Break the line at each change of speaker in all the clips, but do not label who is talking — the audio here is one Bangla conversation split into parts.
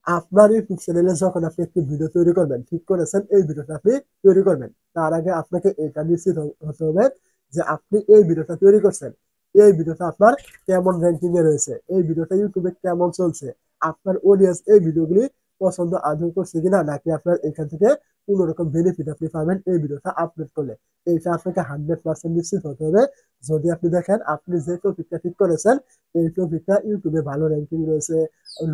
আপনার ইউটিউব চ্যানেলে যখন আপনি একটি ভিডিও তৈরি করবেন, ঠিক করেছেন এই ভিডিওটা আপনি তৈরি করবেন। তার আগে আপনাকে এটা নিশ্চিত হতে হবে যে আপনি এই ভিডিওটা তৈরি করছেন। এই ভিডিওটা আপনার কেমন র‍্যাঙ্কিং এ রয়েছে, এই ভিডিওটা ইউটিউবে কেমন চলছে, আপনার অডিয়েন্স এই ভিডিওগুলি পছন্দ আদৌ করছে কিনা, নাকি আপনার এখান থেকে কোনো রকম বেনিফিট আপনি পাবেন এই ভিডিওটা আপলোড করলে। এইটা আপনাকে 100% নিশ্চিত হতে হবে। যদি আপনি দেখেন আপনি যে টপিকটা ঠিক করেছেন এই টপিকটা ইউটিউবে ভালো র‍্যাঙ্কিং রয়েছে,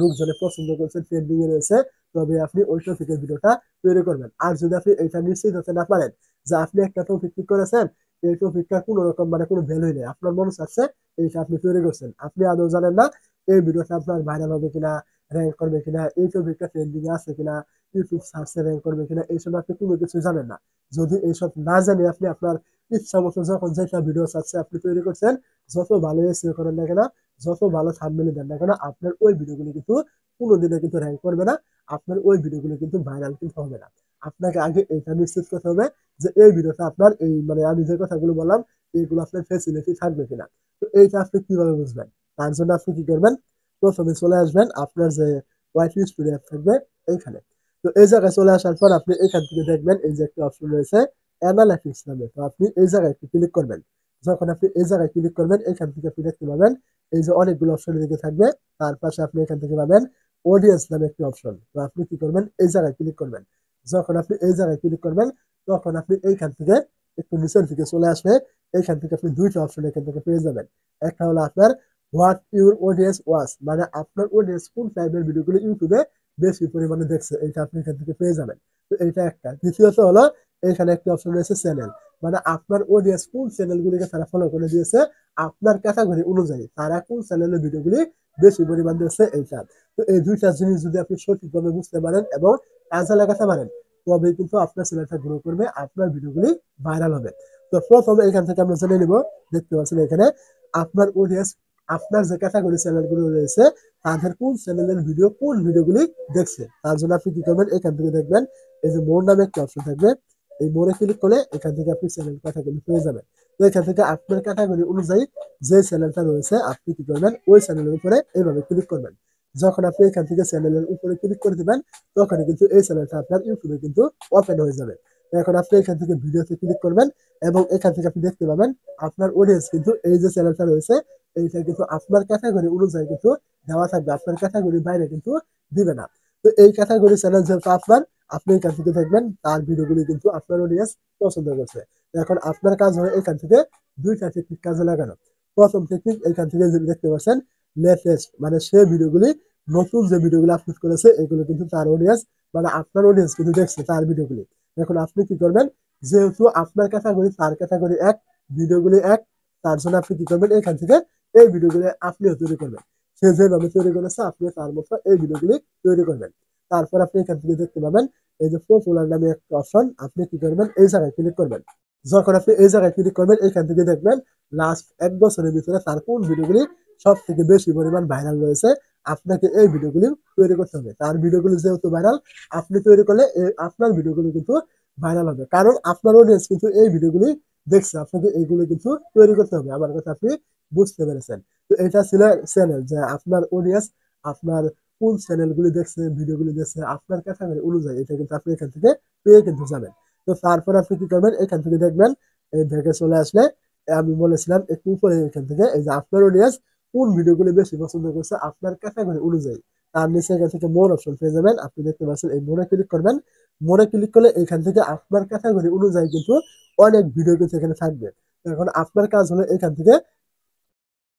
লোকজনে পছন্দ করছে, ট্রেন্ডিং এ রয়েছে, তবে আপনি ওই টপিকের ভিডিওটা তৈরি করবেন। আর যদি আপনি এটা নিশ্চিত হতে না পারেন যে আপনি একটা টপিক ঠিক করেছেন, এই টপিকটা কোনো রকম মানে কোনো ভ্যালুই নেই, আপনার মনে চাচ্ছে এইটা আপনি তৈরি করছেন, আপনি আদৌ জানেন না এই ভিডিওটা আপনার ভাইরাল হবে কিনা, র‍্যাঙ্ক করবে কিনা, এই টপিকটা ট্রেন্ডিং এ আছে কিনা, ইউটিউব সার্চে র‍্যাঙ্ক করবে কিনা, এইসব আপনি কোনো কিছু জানেন না। যদি এইসব না জানি আপনি আপনার ইচ্ছা মতো যখন যেটা ভিডিও চাচ্ছে আপনি তৈরি করছেন, যত ভালো এসইও করেন না কেন, যত ভালো থাম্বনেল দেন না কেন, আপনার ওই ভিডিওগুলো কিন্তু কোনোদিনও কিন্তু র‍্যাঙ্ক করবে না, আপনার ওই ভিডিওগুলো কিন্তু ভাইরাল কিন্তু হবে না। আপনাকে আগে এটা নিশ্চিত করতে হবে যে এই ভিডিওটা আপনার এই মানে আমি যে কথাগুলো বললাম এইগুলো আপনার ফেসিলিটি থাকবে কিনা। তো এইটা আপনি কিভাবে বুঝবেন? তার জন্য আপনি কি করবেন? প্রথমে চলে আসবেন আপনার যে ওয়াইটি স্টুডিও অ্যাপ থাকবে এইখানে। তো এই জায়গায় চলে আসার পর আপনি এখান থেকে দেখবেন এই যে একটা অপশন রয়েছে অ্যানালাইটিক্স নামে। তো আপনি এই জায়গায় একটু ক্লিক করবেন। যখন আপনি এই জায়গায় ক্লিক করবেন এখান থেকে আপনি দেখতে পাবেন এই যে অনেকগুলো অপশন এদিকে থাকবে। তার পাশে আপনি এখান থেকে পাবেন অডিয়েন্স নামে একটি অপশন। তো আপনি কি করবেন? এই জায়গায় ক্লিক করবেন। যখন আপনি এই জায়গায় ক্লিক করবেন তখন আপনি এইখান থেকে একটু নিচের দিকে চলে আসবে। এইখান থেকে আপনি দুইটা অপশন এখান থেকে পেয়ে যাবেন। একটা হলো আপনার হোয়াট ইউর অডিয়েন্স ওয়াচ, মানে আপনার অডিয়েন্স কোন টাইপের ভিডিওগুলো ইউটিউবে বেশি পরিমাণে দেখছে, এইটা আপনি এখান থেকে পেয়ে যাবেন। তো এইটা একটা। দ্বিতীয়ত হলো এখানে একটা অপশন রয়েছে চ্যানেল, মানে আপনার অডিয়েন্স কোন চ্যানেলগুলিকে তারা ফলো করে দিয়েছে, আপনার ক্যাটাগরি অনুযায়ী তারা কোন চ্যানেলের ভিডিওগুলি বেশি পরিমাণ দেখছে এইটা। তো এই দুইটা জিনিস যদি আপনি সঠিকভাবে বুঝতে পারেন এবং কাজে লাগাতে পারেন তবে কিন্তু আপনার চ্যানেলটা গ্রো করবে, আপনার ভিডিওগুলি ভাইরাল হবে। তো প্রথমে এখান থেকে আমরা জেনে নিব, দেখতে পাচ্ছেন এখানে আপনার অডিয়েন্স আপনার যে ক্যাটাগরি চ্যানেলগুলো রয়েছে তাদের কোন চ্যানেলের ভিডিও কোন ভিডিওগুলি দেখছে। তার জন্য আপনি কি করবেন? এখান থেকে দেখবেন এই যে মোর নামে একটা অপশন থাকবে, এই মোড়ে ক্লিক করলে এখান থেকে আপনি চ্যানেল ক্যাটাগরি পেয়ে যাবেন। তো এখান থেকে আপনার ক্যাটাগরি অনুযায়ী যে চ্যানেলটা রয়েছে আপনি কি করবেন? ওই চ্যানেলের উপরে এইভাবে ক্লিক করবেন। যখন আপনি এখান থেকে চ্যানেলের উপরে ক্লিক করে দিবেন তখনই কিন্তু এই চ্যানেলটা আপনার ইউটিউবে কিন্তু ওপেন হয়ে যাবে। এখন আপনি এখান থেকে ভিডিওতে ক্লিক করবেন এবং এখান থেকে আপনি দেখতে পাবেন আপনার অডিয়েন্স কিন্তু এই যে চ্যানেলটা রয়েছে এইটা কিন্তু আপনার ক্যাটাগরি অনুযায়ী কিন্তু দেওয়া থাকবে, আপনার ক্যাটাগরির বাইরে কিন্তু দিবে না। তো এই ক্যাটাগরি চ্যানেল যেহেতু আপনার, আপনি এখান থেকে দেখবেন তার ভিডিওগুলি কিন্তু আপনার অডিয়েন্স পছন্দ করছে। এখন আপনার কাজ হবে এখান থেকে দুইটা টেকনিক কাজে লাগানো। প্রথম টেকনিক এখান থেকে যদি দেখতে পাচ্ছেন লেটেস্ট, মানে সে ভিডিওগুলি নতুন যে ভিডিওগুলো আপলোড করেছে এগুলো কিন্তু তার অডিয়েন্স মানে আপনার অডিয়েন্স কিন্তু দেখছে তার ভিডিওগুলি। এখন আপনি কি করবেন? যেহেতু আপনার ক্যাটাগরি তার ক্যাটাগরি এক, ভিডিওগুলি এক, তার জন্য আপনি কি করবেন? এখান থেকে এই ভিডিওগুলি আপনিও তৈরি করবেন। সে যেভাবে তৈরি করেছে আপনিও তার মতো এই ভিডিওগুলি তৈরি করবেন। তারপর আপনি এখান থেকে দেখতে পাবেন এই যে পপুলার নামে একটা অপশন, আপনি কি করবেন? এই জায়গায় ক্লিক করবেন। যখন আপনি এই জায়গায় ক্লিক করবেন এখান থেকে দেখবেন লাস্ট ১ বছরের ভিতরে তার কোন ভিডিওগুলি সবথেকে বেশি পরিমাণ ভাইরাল রয়েছে। আপনাকে এই ভিডিওগুলি তৈরি করতে হবে। তার ভিডিওগুলি যেহেতু ভাইরাল, আপনি তৈরি করলে আপনার ভিডিওগুলো কিন্তু ভাইরাল হবে। কারণ আপনার অডিয়েন্স কিন্তু এই ভিডিওগুলি দেখছে। আপনাকে এইগুলো কিন্তু তৈরি করতে হবে। আমার কথা আপনি বুঝতে পেরেছেন। তো এটা ছিল চ্যানেল, যে আপনার অডিয়েন্স আপনার কোন চ্যানেলগুলি দেখছে, ভিডিওগুলি দেখছে, আপনার ক্যাটাগরি অনুযায়ী এটা কিন্তু আপনি এখান থেকে পেয়ে কিন্তু যাবেন। তো তারপর আপনি কি করবেন? এখান থেকে দেখবেন এই দেখে চলে আসলে আমি বলেছিলাম একটু উপরে এখান থেকে এই যে আপনার অডিয়েন্স কোন ভিডিওগুলি বেশি পছন্দ করছে আপনার ক্যাটাগরি অনুযায়ী, তার নিচে এখান থেকে মোর অপশন পেয়ে যাবেন। আপনি দেখতে পাচ্ছেন এই মোরে ক্লিক করবেন। মোরে ক্লিক করলে এখান থেকে আপনার ক্যাটাগরি অনুযায়ী কিন্তু অনেক ভিডিও কিন্তু এখানে থাকবে। এখন আপনার কাজ হলো এখান থেকে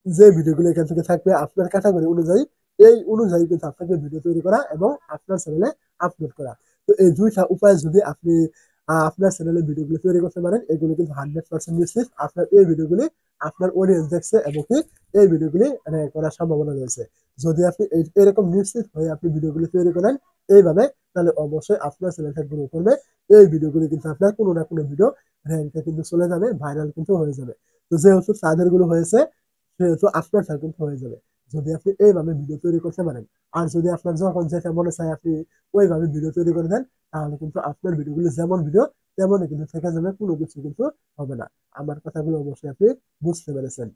যে ভিডিওগুলো এখান থেকে থাকবে আপনার ক্যাটাগরি অনুযায়ী, এই অনুযায়ী কিন্তু আপনাকে ভিডিও তৈরি করা এবং আপনার চ্যানেলে আপলোড করা। তো এই দুইটা উপায় যদি আপনি আপনার চ্যানেলে ভিডিওগুলো তৈরি করতে পারেন এগুলো কিন্তু 100% নিশ্চিত আপনার এই ভিডিওগুলি আপনার অডিয়েন্স দেখছে এবং কি এই ভিডিওগুলি র্যাঙ্ক করার সম্ভাবনা রয়েছে। যদি আপনি এরকম নিশ্চিত হয়ে আপনি ভিডিওগুলি তৈরি করেন এইভাবে, তাহলে অবশ্যই আপনার চ্যানেলটা গ্রো করবে। এই ভিডিওগুলি কিন্তু আপনার কোনো না কোনো ভিডিও র্যাঙ্কে কিন্তু চলে যাবে, ভাইরাল কিন্তু হয়ে যাবে। তো যেহেতু তাদের গুলো হয়েছে সেহেতু আপনারটা কিন্তু হয়ে যাবে যদি আপনি এইভাবে ভিডিও তৈরি করতে পারেন। আর যদি আপনার যখন যেটা মনে চায় আপনি ওইভাবে ভিডিও তৈরি করে দেন তাহলে কিন্তু আপনার ভিডিওগুলো যেমন ভিডিও তেমনই কিন্তু থেকে যাবে, কোনো কিছু কিন্তু হবে না। আমার কথাগুলো অবশ্যই আপনি বুঝতে পেরেছেন।